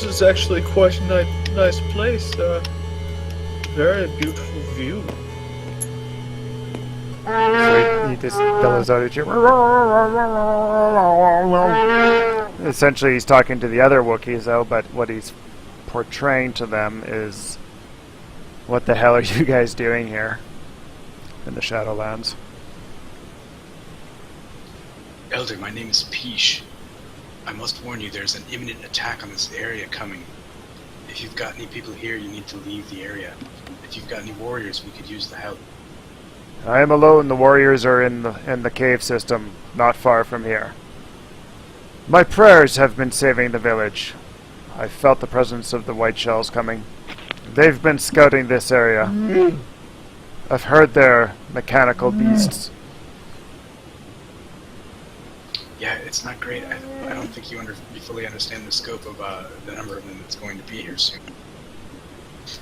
this is actually quite a nice place. Very beautiful view. So he just bellows out at you. Essentially, he's talking to the other Wookiees, though, but what he's portraying to them is, what the hell are you guys doing here in the Shadowlands? Elder, my name is Peesh. I must warn you, there's an imminent attack on this area coming. If you've got any people here, you need to leave the area. If you've got any warriors, we could use the help. I am alone. The warriors are in the cave system, not far from here. My prayers have been saving the village. I felt the presence of the white shells coming. They've been scouting this area. I've heard their mechanical beasts. Yeah, it's not great. I don't think you fully understand the scope of the number of them that's going to be here soon.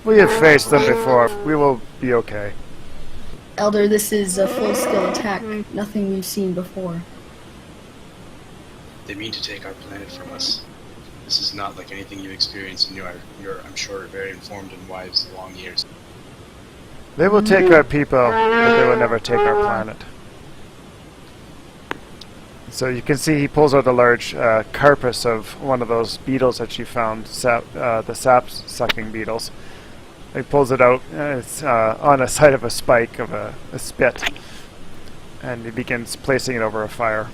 We have faced them before. We will be okay. Elder, this is a full-scale attack. Nothing we've seen before. They mean to take our planet from us. This is not like anything you've experienced in your, I'm sure, very informed and wise long years. They will take our people, but they will never take our planet. So you can see he pulls out a large carcass of one of those beetles that you found, the sap-sucking beetles. He pulls it out, it's on a side of a spike of a spit, and he begins placing it over a fire.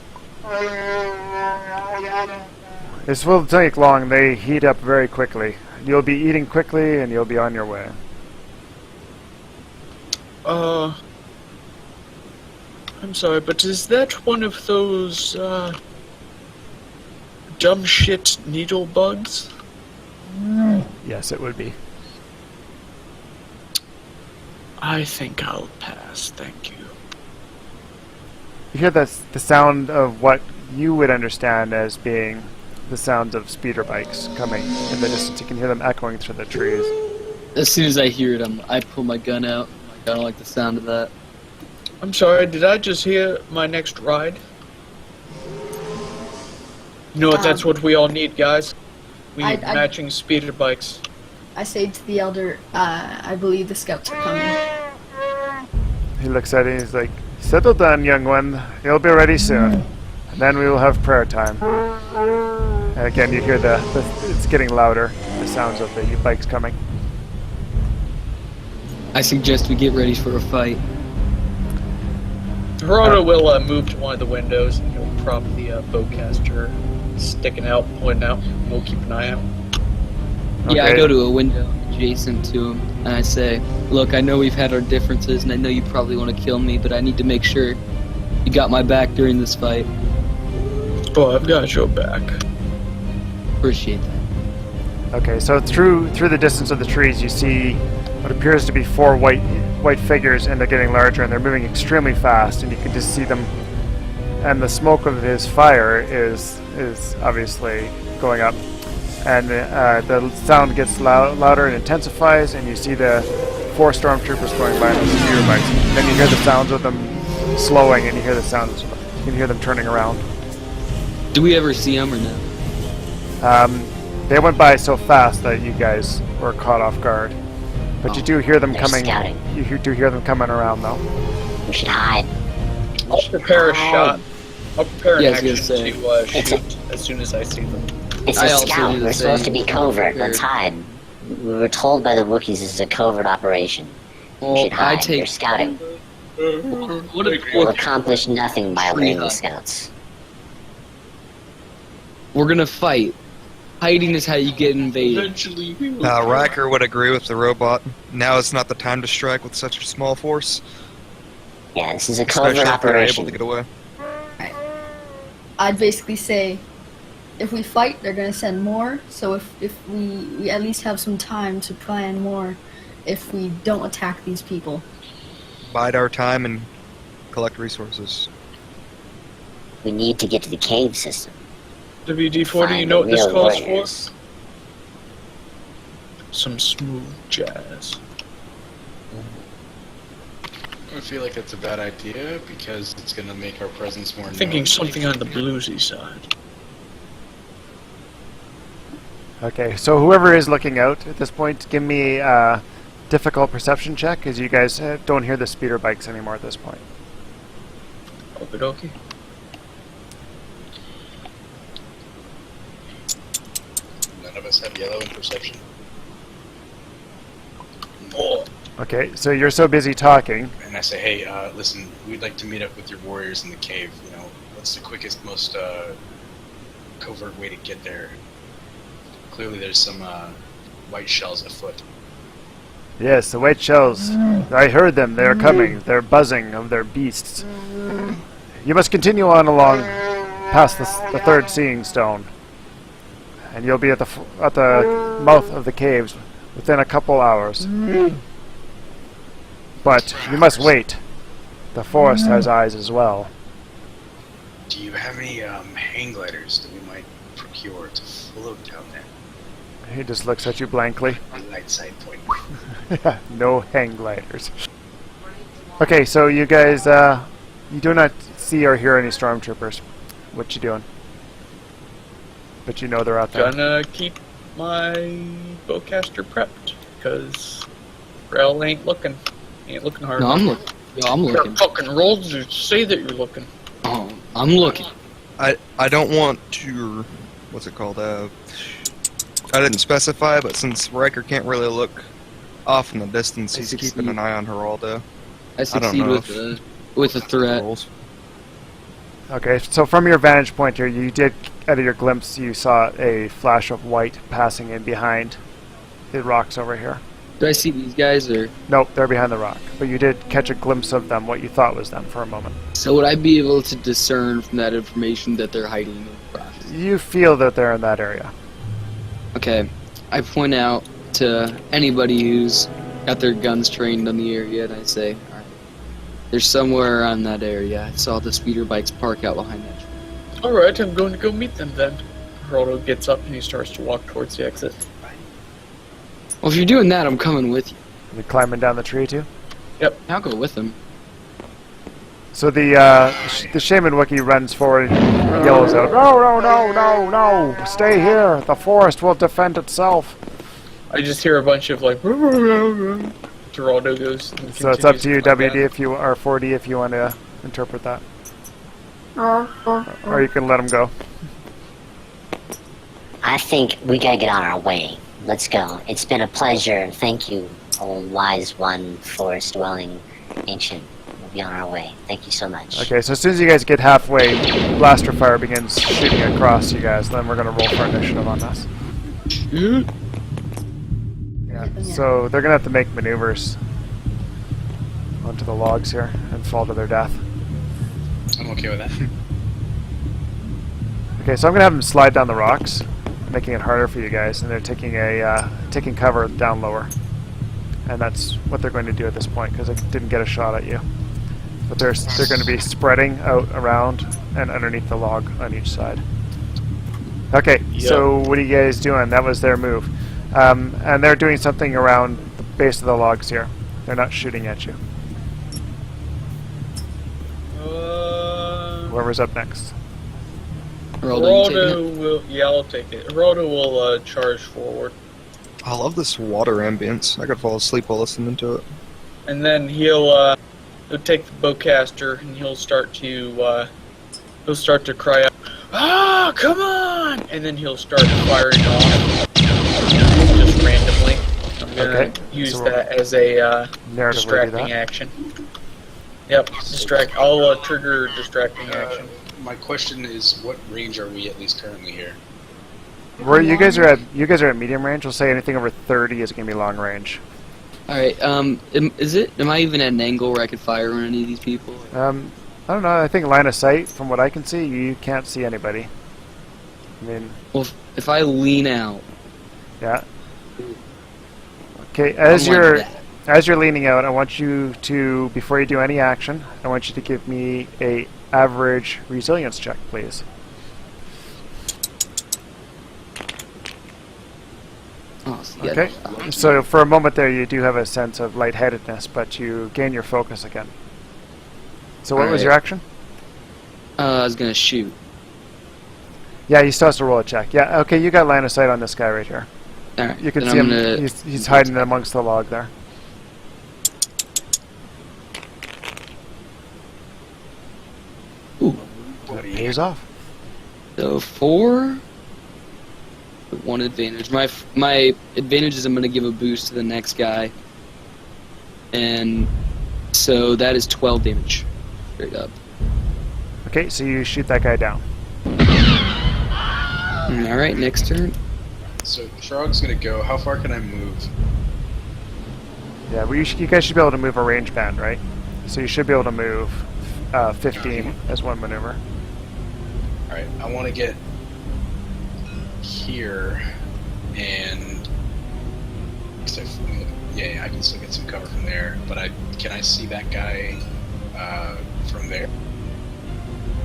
This will take long. They heat up very quickly. You'll be eating quickly, and you'll be on your way. I'm sorry, but is that one of those, dumb shit needle bugs? Yes, it would be. I think I'll pass, thank you. You hear the sound of what you would understand as being the sounds of speeder bikes coming in the distance. You can hear them echoing through the trees. As soon as I hear it, I pull my gun out. I don't like the sound of that. I'm sorry, did I just hear my next ride? You know what, that's what we all need, guys. We need matching speeder bikes. I say to the Elder, I believe the scouts are coming. He looks at it and he's like, "Settle down, young one. You'll be ready soon. And then we will have prayer time." And again, you hear it's getting louder, the sounds of the bikes coming. I suggest we get ready for a fight. Gerardo will move to one of the windows and he'll prop the bowcaster sticking out, pointing out. We'll keep an eye out. Yeah, Okay. I go to a window adjacent to him, and I say, "Look, I know we've had our differences, and I know you probably want to kill me, but I need to make sure you got my back during this fight." Oh, I've got your back. Appreciate that. Okay, so through the distance of the trees, you see what appears to be four white figures, and they're getting larger, and they're moving extremely fast, and you can just see them. And the smoke of his fire is obviously going up, and the sound gets louder and intensifies, and you see the four stormtroopers going by on the speeder bikes. Then you hear the sounds of them slowing, and you hear the sounds. You can hear them turning around. Do we ever see him or no? They went by so fast that you guys were caught off guard. But you do hear them coming. Scouting. You do hear them coming around, though. We should hide. I'll prepare a shot. I'll prepare an Yeah, I was action gonna say. to shoot as soon as I see them. It's I a also scout. do the We're supposed to same. be covert. Let's hide. We were told by the Wookiees this is a covert operation. We Well, should hide. You're take. scouting. What if We'll accomplish nothing by leading the scouts. we're gonna fight? Hiding is how you get invaded. Eventually, we will. Riker would agree with the robot. Now is not the time to strike with such a small force, Yeah, this is a especially covert if they're able to operation. get away. I'd basically say, if we fight, they're gonna send more. So if we at least have some time to plan more, if we don't attack these people. Bide our time and collect resources. We need to get to the cave system. WD-40, you Find know the what this real calls warriors. for? Some smooth jazz. I feel like that's a bad idea because it's going to make our presence more known. Thinking something on the bluesy side. Okay, so whoever is looking out at this point, give me a difficult perception check, as you guys don't hear the speeder bikes anymore at this point. Okie dokie. None of us have yellow in perception. Oh, Okay, so you're so busy talking. And I say, hey, listen, we'd like to meet up with your warriors in the cave. You know, what's the quickest, most covert way to get there? Clearly, there's some white shells afoot. Yes, the white shells. I heard them. They are coming. They're buzzing of their beasts. You must continue on along past the third seeing stone, and you'll be at the mouth of the caves within a couple hours. But you must wait. The forest has eyes as well. Do you have any hang gliders that we might procure to float down there? He just looks at you blankly. On light side point. No hang gliders. Okay, so you guys, you do not see or hear any stormtroopers. What you doing? But you know they're out there. gonna keep my bowcaster prepped, because Rel ain't looking. He ain't looking hard. No, I'm looking. Yo, I'm looking. Fucking rolls to say that you're looking. Oh, I'm looking. I don't want to. What's it called? I didn't specify, but since Riker can't really look off in the distance, he's keeping an eye on her all day. I succeed know with a threat. Rolls. Okay, so from your vantage point here, you did, out of your glimpse, you saw a flash of white passing in behind the rocks over here. Do I see these guys, or Nope, they're behind the rock. But you did catch a glimpse of them, what you thought was them for a moment. so would I be able to discern from that information that they're hiding in the rocks? You feel that they're in that area. Okay, I point out to anybody who's got their guns trained on the area, and I say, alright, there's somewhere around that area. I saw the speeder bikes park out behind that tree. Alright, I'm going to go meet them then. Geraldo gets up and he starts to walk towards the exit. Well, if you're doing that, I'm coming with you. You climbing down the tree too? I'll go with them. So the shaman Wookiee runs forward and yells out, "No, no, no, no, no! Stay here! The forest will defend itself!" I just hear a bunch of like. Geraldo goes. And So it's up continues to you, climb WD, down. if you or 4D, if you want to interpret that, or you can let him go. I think we gotta get on our way. Let's go. It's been a pleasure, and thank you, O wise one, forest-dwelling ancient. We'll be on our way. Thank you so much. Okay, so as soon as you guys get halfway, blaster fire begins shooting across you guys. Then we're gonna roll for initiative on this. Yeah. So they're gonna have to make maneuvers onto the logs here and fall to their death. I'm okay with that. Okay, so I'm gonna have them slide down the rocks, making it harder for you guys, and they're taking cover down lower, and that's what they're going to do at this point because they didn't get a shot at you. But they're going to be spreading out around and underneath the log on each side. Okay, so what are you guys doing? That was their move, and they're doing something around the base of the logs here. They're not shooting at you. Whoever's up next. Geraldo will. Yeah, I'll take it. Geraldo will charge forward, I love this water ambience. I could fall asleep while listening to it. and then he'll take the bowcaster and he'll start to cry out, "Ah, come on!" And then he'll start firing off just randomly. I'm gonna use so that as a Narratively do distracting that. action. Yep, I'll trigger distracting action. My question is, what range are we at least currently here? Where you guys are at medium range. We'll say anything over 30 is gonna be long range. Alright, am I even at an angle where I could fire on any of these people? I don't know. I think line of sight, from what I can see, you can't see anybody. I mean, Well, if I lean out, yeah. Okay, I'm like that. as you're leaning out, I want you to, before you do any action, I want you to give me a average resilience check, please. Oh, so yeah, Okay. So for a moment there, you do have a sense of lightheadedness, but you gain your focus again. So what was Alright. your action? I was gonna shoot. Yeah, he still has to roll a check. Yeah, okay, you got line of sight on this guy right here. Alright. You can then see I'm him. gonna- He's hiding amongst the log there. Ooh. He's off. So 4 with 1 advantage. My advantage is I'm going to give a boost to the next guy. And so that is 12 damage. Straight up. Okay, so you shoot that guy down. Alright, next turn. So Shrog's gonna go. How far can I move? Yeah, you guys should be able to move a range band, right? So you should be able to move 15 as one maneuver. Alright, I want to get here and. Yeah, I can still get some cover from there, but can I see that guy from there?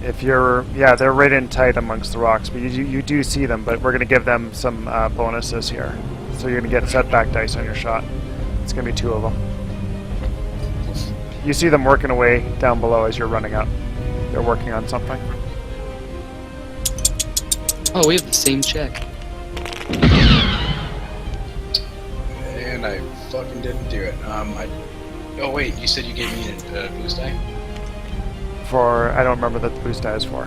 If you're, yeah, they're right in tight amongst the rocks, but you do see them, but we're going to give them some bonuses here. So you're going to get setback dice on your shot. It's going to be 2 of them. You see them working away down below as you're running up. They're working on something. Oh, we have the same check. And I fucking didn't do it. Oh wait, you said you gave me a boost die? For, I don't remember what the boost die is for.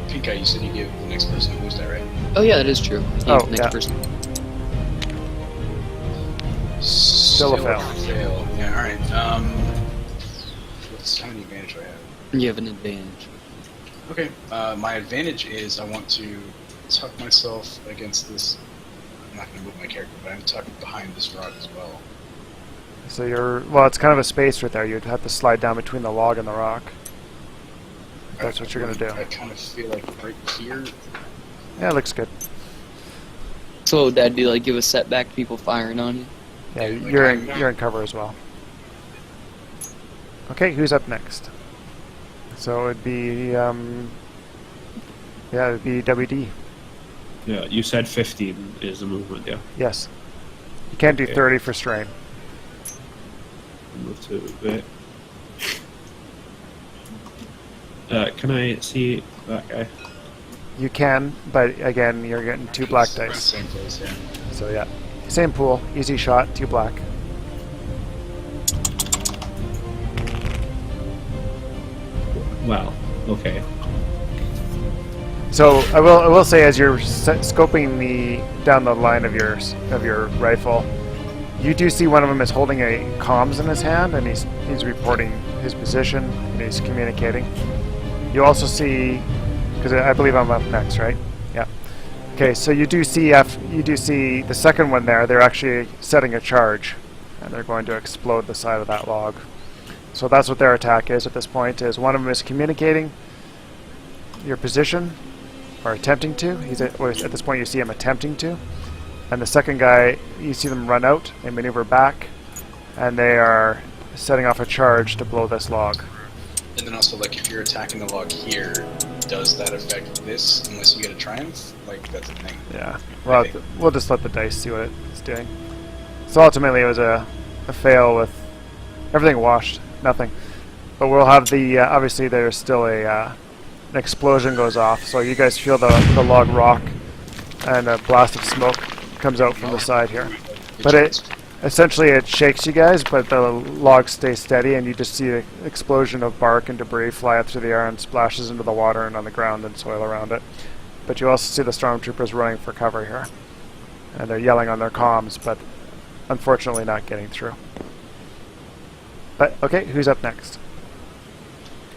Pink Eye, you said you gave the next person a boost die, right? Oh yeah, that is true. Oh, Next yeah. person. Still a fail. Yeah, alright. How many advantage do I have? You have an advantage. Okay, my advantage is I want to tuck myself against this. I'm not going to move my character, but I'm tucked behind this rock as well. So you're, well, it's kind of a space right there. You'd have to slide down between the log and the rock. That's what you're going to do. I kind of feel like right here. Yeah, it looks good. So what would that do? Like give a setback to people firing on you? Yeah, Yeah, like you're in cover as well. Okay, who's up next? So it'd be it'd be WD. Yeah, you said 15 is the movement, yeah. Yes. You can't do Okay. 30 for strain. Move to it. Can I see that guy? You can, but again, you're getting 2 black dice. Same place, yeah. So yeah, same pool, easy shot, 2 black. Wow. Okay. So I will say, as you're scoping down the line of your rifle, you do see one of them is holding a comms in his hand, and he's reporting his position and he's communicating. You also see, because I believe I'm up next, right? Yeah. Okay, so you do see the second one there. They're actually setting a charge, and they're going to explode the side of that log. So that's what their attack is at this point. Is one of them is communicating your position, or attempting to. At this point you see him attempting to. And the second guy, you see them run out, they maneuver back, and they are setting off a charge to blow this log. And then also, like, if you're attacking the log here, does that affect this unless you get a triumph? Like, that's a thing. Yeah. Well, we'll just let the dice see what it's doing. So ultimately it was a fail with everything washed, nothing. But we'll have the, obviously there's still an explosion goes off, so you guys feel the log rock, and a blast of smoke comes out from the side here. But essentially it shakes you guys, but the log stays steady, and you just see an explosion of bark and debris fly up through the air and splashes into the water and on the ground and soil around it. But you also see the stormtroopers running for cover here, and they're yelling on their comms, but unfortunately not getting through. But okay, who's up next?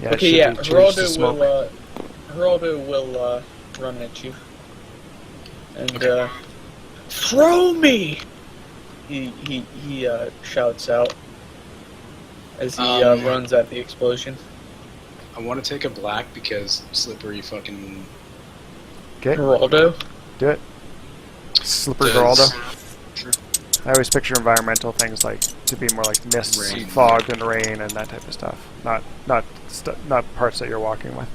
Yeah, it Okay, should yeah, be changed to smoke. Geraldo will run at you. And throw me! He shouts out as he runs at the explosion. I want to take a black because slippery fucking. Okay, Geraldo? do it. Slippery does- Geraldo. Sure. I always picture environmental things like to be more like mists Rain. and fog and rain and that type of stuff. Not parts that you're walking with.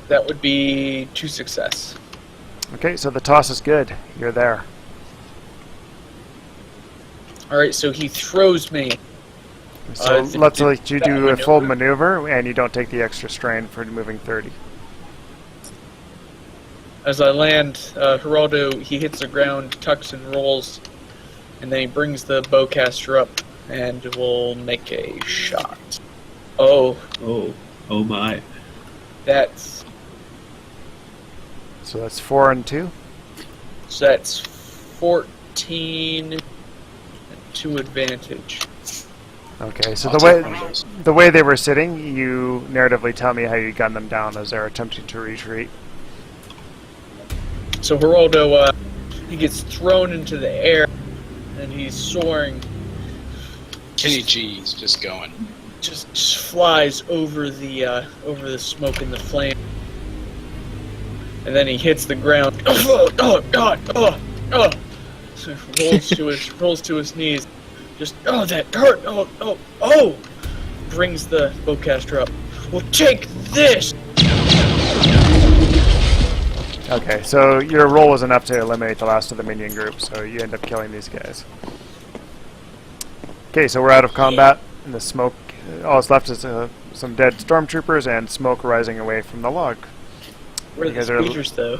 That would be 2 success. Okay, so the toss is good. You're there. Alright, so he throws me. So let's let you do a that full maneuver, and you don't take the extra strain for moving 30. As I land, Geraldo, he hits the ground, tucks and rolls, and then he brings the bowcaster up and will make a shot. Oh, Oh my. that's So that's 4 and 2. so that's 14 and 2 advantage. Okay, so I'll the take one of way those. the way they were sitting, you narratively tell me how you gun them down as they're attempting to retreat. So Geraldo, he gets thrown into the air, and he's soaring, Kenny G's just going. just flies over the smoke and the flame, and then he hits the ground. Oh God! So rolls to his knees. Just that hurt! Oh! Brings the bowcaster up. Well, take this! Okay, so your roll was enough to eliminate the last of the minion group, so you end up killing these guys. Okay, so we're out of combat, and the smoke, all that's left is some dead stormtroopers and smoke rising away from the log. Where are You the guys are- speeders, though?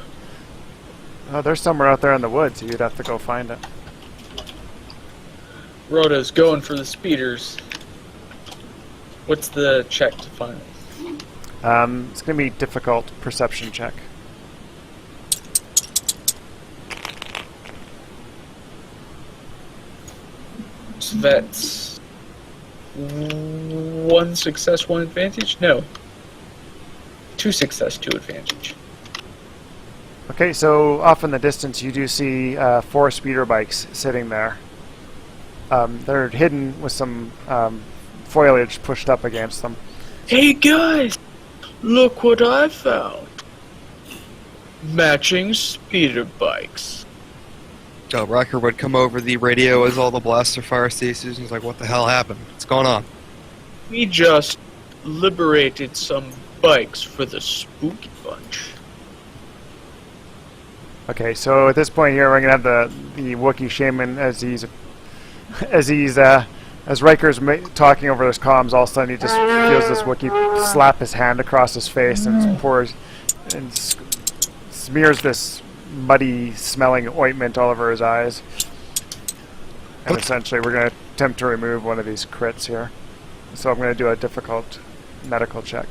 Oh, they're somewhere out there in the woods, you'd have to go find it. Rhoda's going for the speeders. What's the check to find it? It's going to be difficult perception check. So that's 1 success, 1 advantage? No. 2 success, 2 advantage. Okay, so off in the distance you do see 4 speeder bikes sitting there. They're hidden with some foliage pushed up against them. Hey guys! Look what I found! Matching speeder bikes. Riker would come over the radio as all the blaster fire stations. He's like, "What the hell happened? What's going on?" We just liberated some bikes for the spooky bunch. Okay, so at this point here, we're gonna have the Wookiee shaman as Riker's talking over his comms. All of a sudden, he just feels this Wookiee slap his hand across his face and pours and smears this muddy-smelling ointment all over his eyes. And essentially, we're gonna attempt to remove one of these crits here. So I'm gonna do a difficult medical check.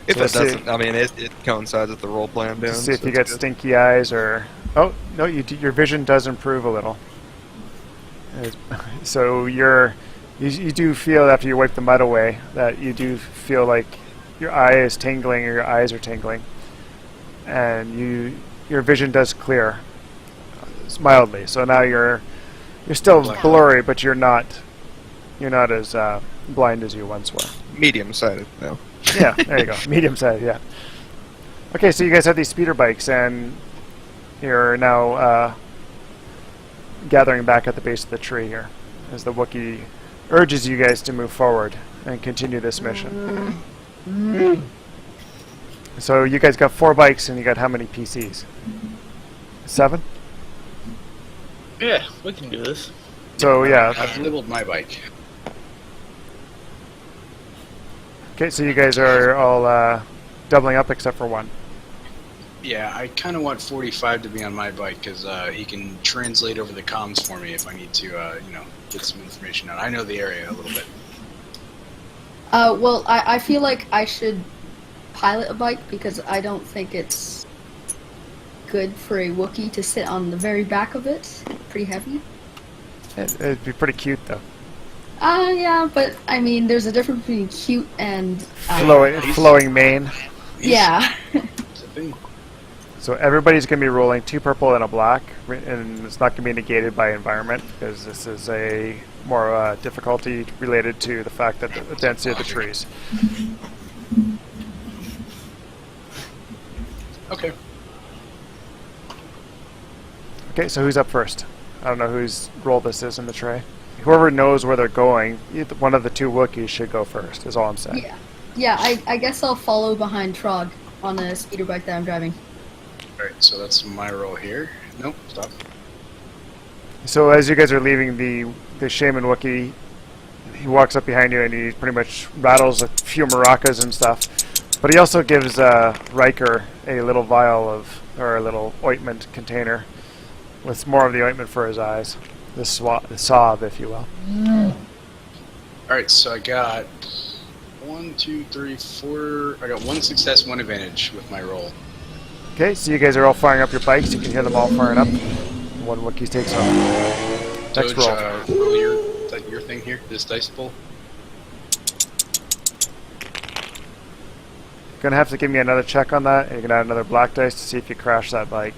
If So it let's see. doesn't, I mean, it coincides with the role playing doing. See if so you it's get good. stinky eyes or... Oh, no, your vision does improve a little. So you do feel after you wipe the mud away that you do feel like your eye is tingling or your eyes are tingling. And your vision does clear mildly. So now you're still blurry, but you're not as blind as you once were. Medium-sided now. Yeah, there you go. Medium size, yeah. Okay, so you guys have these speeder bikes, and you're now gathering back at the base of the tree here as the Wookiee urges you guys to move forward and continue this mission. So you guys got 4 bikes, and you got how many PCs? 7? Yeah, we can do this. So yeah. I've labeled my bike. Okay, so you guys are all doubling up except for 1. Yeah, I kind of want 45 to be on my bike because he can translate over the comms for me if I need to, get some information out. I know the area a little bit. Well, I feel like I should pilot a bike because I don't think it's good for a Wookiee to sit on the very back of it. Pretty heavy. It'd be pretty cute though. Yeah, but I mean, there's a difference between cute and Flowing mane. yeah. It's a thing. So everybody's going to be rolling 2 purple and a black, and it's not going to be negated by environment because this is a more difficulty related to the fact that the density of the trees. Okay. Okay, so who's up first? I don't know whose role this is in the tray. Whoever knows where they're going, one of the 2 Wookiees should go first, is all I'm saying. Yeah, I guess I'll follow behind Trog on the speeder bike that I'm driving. Alright, so that's my roll here. Nope, stop. So as you guys are leaving the shaman Wookiee, he walks up behind you and he pretty much rattles a few maracas and stuff. But he also gives Riker a little vial of, or a little ointment container with more of the ointment for his eyes. The salve, if you will. Alright, so I got 1, 2, 3, 4. I got 1 success, 1 advantage with my roll. Okay, so you guys are all firing up your bikes. You can hear them all firing up. One Wookiee takes off. Next roll. Roll your thing here, this dice pool. Gonna have to give me another check on that, and you're gonna add another black dice to see if you crash that bike.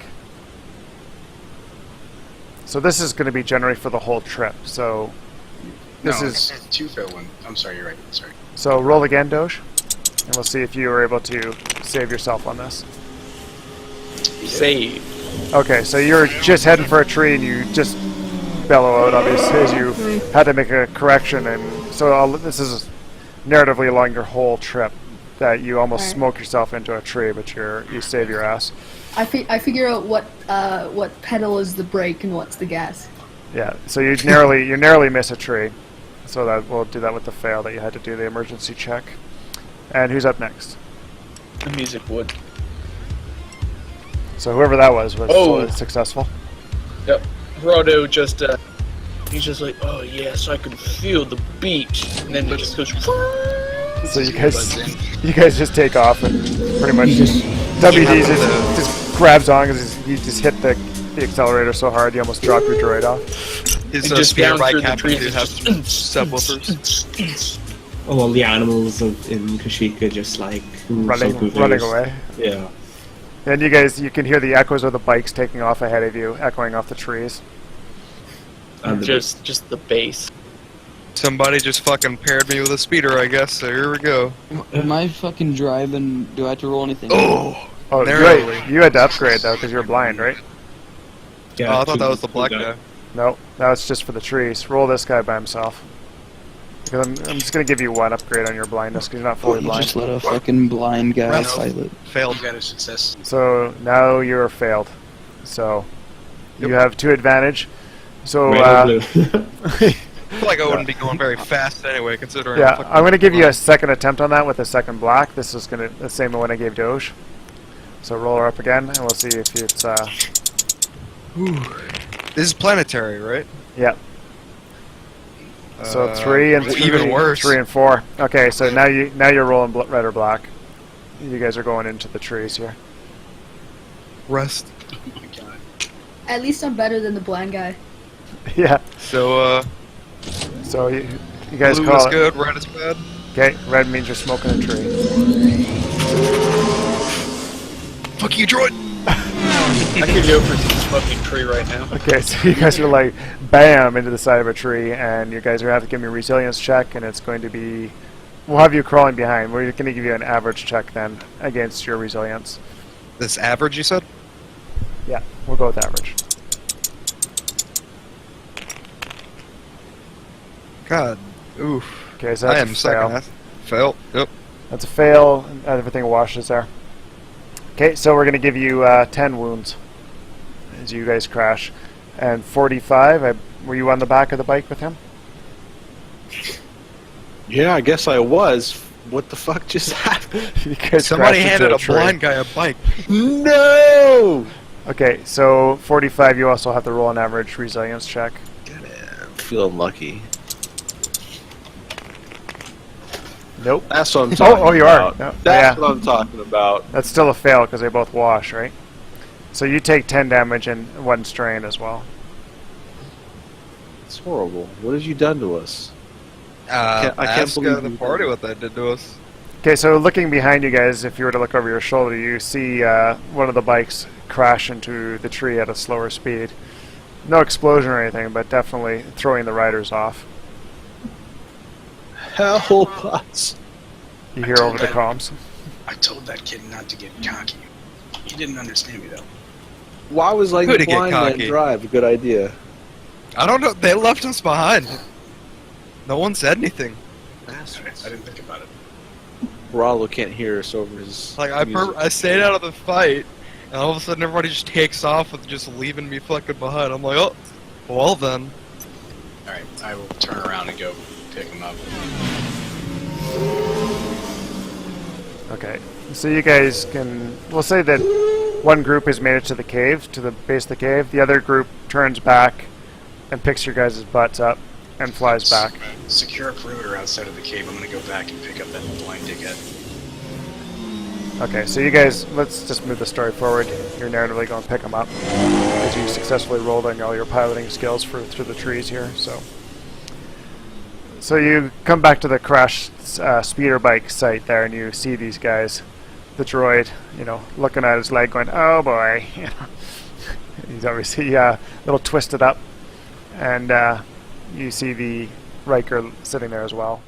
So this is gonna be generally for the whole trip. So this is 2 fail 1. I'm sorry, you're right. Sorry. so roll again, Doge, and we'll see if you were able to save yourself on this. Save. Okay, so you're just heading for a tree, and you just bellow out, obviously, as you had to make a correction, and so this is narratively along your whole trip that you almost smoke yourself into a tree, but you save your ass. I figure out what pedal is the brake and what's the gas. Yeah, so you narrowly miss a tree, so that we'll do that with the fail that you had to do the emergency check. And who's up next? The music would. So whoever that was successful. Yep. Gerardo just, he's just like, oh yes, I can feel the beat. And then it just goes, So you guys just take off and pretty much just WD just grabs on because you just hit the accelerator so hard you almost drop your droid off. His just speeder down bike through the happens trees, to have just- subwoofers. All the animals in Kashyyyk just like running away. Yeah. And you can hear the echoes of the bikes taking off ahead of you, echoing off the trees. And just the bass. Somebody just fucking paired me with a speeder, I guess, so here we go. Am I fucking driving? Do I have to roll anything? Oh! Oh, Narrowly. you had to upgrade though because you're blind, right? yeah, Oh, I thought that was the black guy. No, that was just for the trees. Roll this guy by himself. Because I'm just gonna give you 1 upgrade on your blindness because you're not fully You blind. just let a fucking blind guy Right. pilot. Failed. You got a success. So now you're failed. So you have 2 advantage. So Red or blue? I feel like I wouldn't be going very fast anyway, considering yeah, fucking I'm gonna give you a blind. second attempt on that with a second black. This is gonna the same one I gave Doge. So roll her up again, and we'll see if it's This is planetary, right? yeah. So 3 and 3, even worse. 3 and 4. Okay, so now you're rolling red or black. You guys are going into the trees here. Rest. Oh my god. At least I'm better than the blind guy. Yeah. So, So you guys blue call is it. good, red is bad. Okay, red means you're smoking a tree. Fuck you, droid! I could go for some smoking tree right now. Okay, so you guys are like bam into the side of a tree, and you guys are going to have to give me a resilience check, and it's going to be. We'll have you crawling behind. We're going to give you an average check then against your resilience. This average, you said? Yeah, we'll go with average. God. Oof. Okay, so I that's am a fail. second. Fail. Yep. That's a fail. And everything washes there. Okay, so we're going to give you 10 wounds as you guys crash. And 45, were you on the back of the bike with him? Yeah, I guess I was. What the fuck just happened? You guys Somebody crashed handed into a tree. blind guy a bike. No! Okay, so 45, you also have to roll an average resilience check. I'm feeling lucky. Nope. That's what I'm talking Oh, you about. are. No, That's yeah. what I'm talking about. That's still a fail because they both wash, right? So you take 10 damage and 1 strain as well. It's horrible. What have you done to us? I can't ask believe the you party did what that did to us. Okay, so looking behind you guys, if you were to look over your shoulder, you see one of the bikes crash into the tree at a slower speed. No explosion or anything, but definitely throwing the riders off. Help us. You hear over the comms. I told that kid not to get cocky. He didn't understand me though. Why was like Who'd the get blind man cocky? drive a good idea? I don't know. They left us behind. No one said anything. I didn't think about it. Rollo can't hear us over his. Like I stayed out of the fight, and all of a sudden everybody just takes off with just leaving me fucking behind. I'm like, oh, Well then. Alright, I will turn around and go pick him up. Okay, so you guys can, we'll say that one group has made it to the cave, to the base of the cave. The other group turns back and picks your guys' butts up and flies back. Secure a perimeter outside of the cave. I'm gonna go back and pick up that blind dickhead. Okay, so you guys, let's just move the story forward. You're narratively going to pick them up as you successfully rolled on all your piloting skills through the trees here. So you come back to the crashed speeder bike site there, and you see these guys. The droid, looking at his leg, going, "Oh boy!" He's obviously a little twisted up, and you see the Riker sitting there as well.